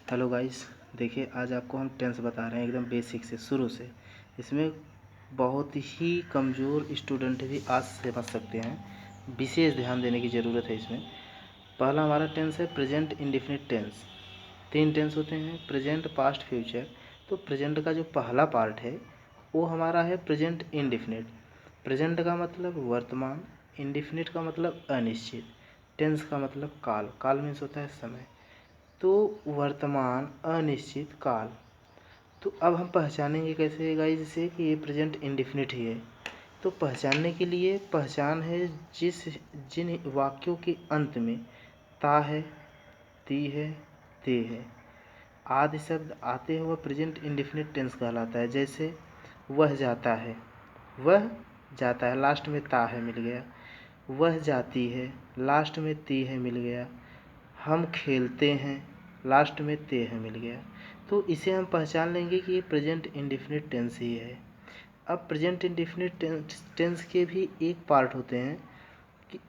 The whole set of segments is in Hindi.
हेलो गाइस, देखिए आज आपको हम टेंस बता रहे हैं एकदम बेसिक से शुरू से। इसमें बहुत ही कमज़ोर स्टूडेंट भी आज समझ सकते हैं, विशेष ध्यान देने की ज़रूरत है इसमें। पहला हमारा टेंस है प्रेजेंट इंडेफिनिट टेंस। 3 टेंस होते हैं, प्रेजेंट, पास्ट, फ्यूचर। तो प्रेजेंट का जो पहला पार्ट है वो हमारा है प्रेजेंट इंडेफिनिट। प्रेजेंट का मतलब वर्तमान, इंडेफिनिट का मतलब अनिश्चित, टेंस का मतलब काल। काल मीन्स होता है समय। तो वर्तमान अनिश्चित काल। तो अब हम पहचानेंगे कैसे गाइस इसे कि ये प्रेजेंट इंडेफिनिट ही है। तो पहचानने के लिए पहचान है जिन वाक्यों के अंत में ता है, ती है, ते है आदि शब्द आते हैं वह प्रेजेंट इंडेफिनिट टेंस कहलाता है। जैसे वह जाता है, वह जाता है, लास्ट में ता है मिल गया। वह जाती है, लास्ट में ती है मिल गया। हम खेलते हैं, लास्ट में ते है मिल गया। तो इसे हम पहचान लेंगे कि ये प्रेजेंट इंडेफिनिट टेंस ही है। अब प्रेजेंट इंडेफिनिट टेंस के भी एक पार्ट होते हैं कि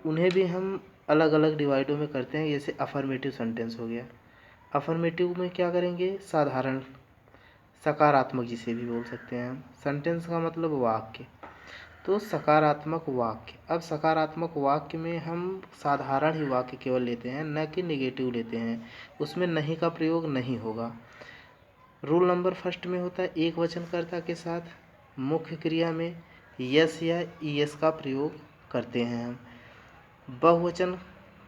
उन्हें भी हम अलग अलग डिवाइडों में करते हैं। जैसे अफर्मेटिव सेंटेंस हो गया। अफर्मेटिव में क्या करेंगे, साधारण, सकारात्मक जिसे भी बोल सकते हैं हम। सेंटेंस का मतलब वाक्य, तो सकारात्मक वाक्य। अब सकारात्मक वाक्य में हम साधारण ही वाक्य केवल लेते हैं, न कि निगेटिव लेते हैं। उसमें नहीं का प्रयोग नहीं होगा। रूल नंबर फर्स्ट में होता है एक वचनकर्ता के साथ मुख्य क्रिया में यस या ईएस का प्रयोग करते हैं हम। बहुवचन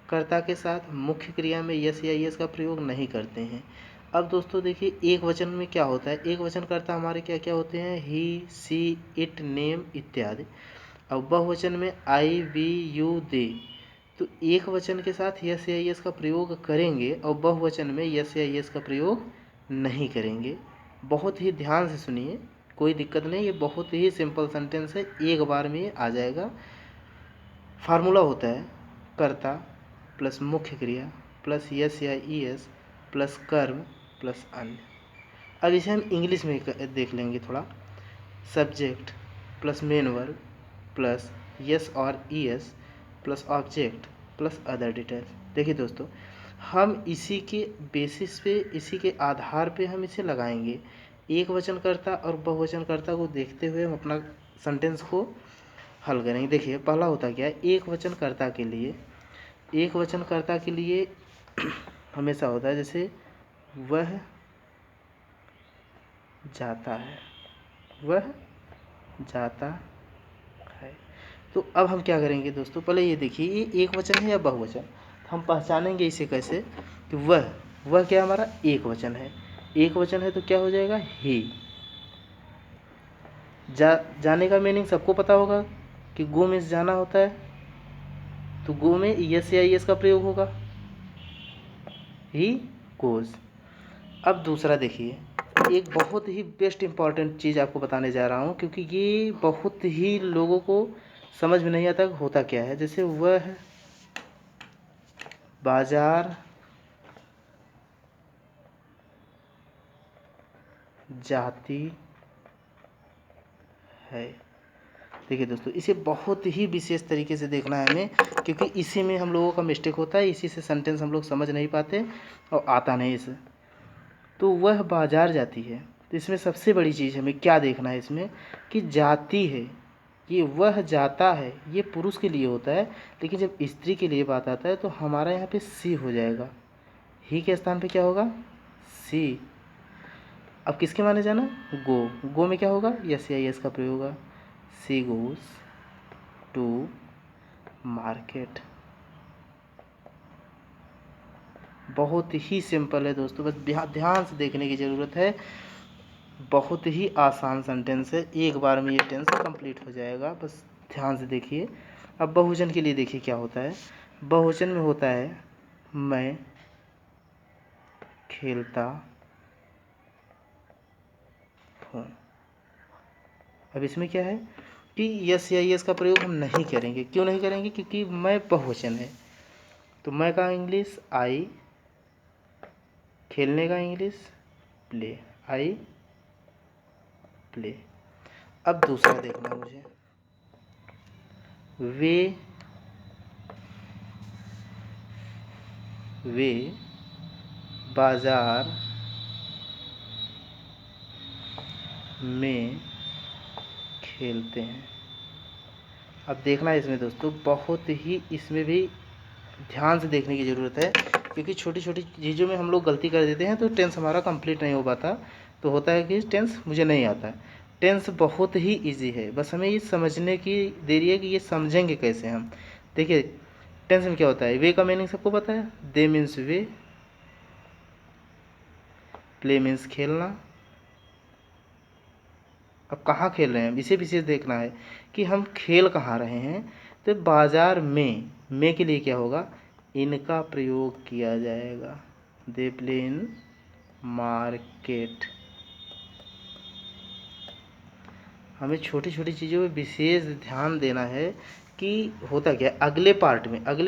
कर्ता के साथ मुख्य क्रिया में यस या ईएस का प्रयोग नहीं करते हैं। अब दोस्तों देखिए, एक वचन में क्या होता है, एक वचन कर्ता हमारे क्या क्या होते हैं, ही, सी, इट, नेम इत्यादि। अब बहुवचन में आई, वी, यू, दे। तो एक वचन के साथ यस या यस का प्रयोग करेंगे और बहुवचन में यस या यस का प्रयोग नहीं करेंगे। बहुत ही ध्यान से सुनिए, कोई दिक्कत नहीं, ये बहुत ही सिंपल सेंटेंस है, एक बार में ये आ जाएगा। फार्मूला होता है कर्ता प्लस मुख्य क्रिया प्लस यस या ई एस प्लस कर्म प्लस अन्य। अब इसे हम इंग्लिश में देख लेंगे थोड़ा। Subject plus main verb plus S और E S plus object plus other details. देखिए दोस्तों, हम इसी के बेसिस पे, इसी के आधार पे हम इसे लगाएंगे। एक वचनकर्ता और बहुवचनकर्ता को देखते हुए हम अपना सेंटेंस को हल करेंगे। देखिए पहला होता क्या है, एक वचनकर्ता के लिए, एक वचनकर्ता के लिए हमेशा होता है जैसे वह जाता है, वह जाता है। तो अब हम क्या करेंगे दोस्तों, पहले ये देखिए ये एक वचन है या बहुवचन। तो हम पहचानेंगे इसे कैसे कि वह क्या हमारा एक वचन है। एक वचन है तो क्या हो जाएगा, ही। जाने का मीनिंग सबको पता होगा कि गो मीन्स जाना होता है, तो गो में यस या यस का प्रयोग होगा, ही गोज। अब दूसरा देखिए, एक बहुत ही बेस्ट इंपॉर्टेंट चीज़ आपको बताने जा रहा हूँ, क्योंकि ये बहुत ही लोगों को समझ में नहीं आता होता क्या है। जैसे वह बाजार जाती है। देखिए दोस्तों, इसे बहुत ही विशेष तरीके से देखना है हमें, क्योंकि इसी में हम लोगों का मिस्टेक होता है, इसी से सेंटेंस हम लोग समझ नहीं पाते और आता नहीं इसे। तो वह बाजार जाती है, तो इसमें सबसे बड़ी चीज़ हमें क्या देखना है इसमें कि जाती है। ये वह जाता है ये पुरुष के लिए होता है, लेकिन जब स्त्री के लिए बात आता है तो हमारा यहाँ पे सी हो जाएगा। ही के स्थान पे क्या होगा, सी। अब किसके माने जाना, गो में क्या होगा, यस या यस का प्रयोग होगा। She goes to market. बहुत ही सिंपल है दोस्तों, बस ध्यान से देखने की ज़रूरत है। बहुत ही आसान सेंटेंस है, एक बार में ये टेंस कंप्लीट हो जाएगा, बस ध्यान से देखिए। अब बहुवचन के लिए देखिए क्या होता है। बहुवचन में होता है मैं खेलता हूँ। अब इसमें क्या है कि यस या यस का प्रयोग हम नहीं करेंगे। क्यों नहीं करेंगे, क्योंकि मैं बहुवचन है। तो मैं का इंग्लिश आई, खेलने का इंग्लिश प्ले, आई प्ले। अब दूसरा देखना मुझे, वे बाजार में खेलते हैं। अब देखना है इसमें दोस्तों, बहुत ही इसमें भी ध्यान से देखने की ज़रूरत है, क्योंकि छोटी छोटी चीज़ों में हम लोग गलती कर देते हैं तो टेंस हमारा कंप्लीट नहीं हो पाता। तो होता है कि टेंस मुझे नहीं आता है। टेंस बहुत ही इजी है, बस हमें ये समझने की देरी है कि ये समझेंगे कैसे हम। देखिए टेंस में क्या होता है, वे का मीनिंग सबको पता है, दे मीन्स वे, प्ले मीन्स खेलना। अब कहाँ खेल रहे हैं इसे विशेष देखना है कि हम खेल कहाँ रहे हैं। तो बाजार में के लिए क्या होगा, इनका प्रयोग किया जाएगा, दे प्ले इन मार्केट। हमें छोटी छोटी चीज़ों में विशेष ध्यान देना है कि होता क्या है। अगले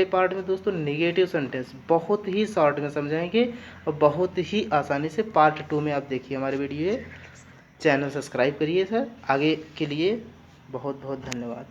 पार्ट में दोस्तों नेगेटिव सेंटेंस बहुत ही शॉर्ट में समझाएंगे और बहुत ही आसानी से। पार्ट 2 में आप देखिए हमारे वीडियो। चैनल सब्सक्राइब करिए सर। आगे के लिए बहुत बहुत धन्यवाद।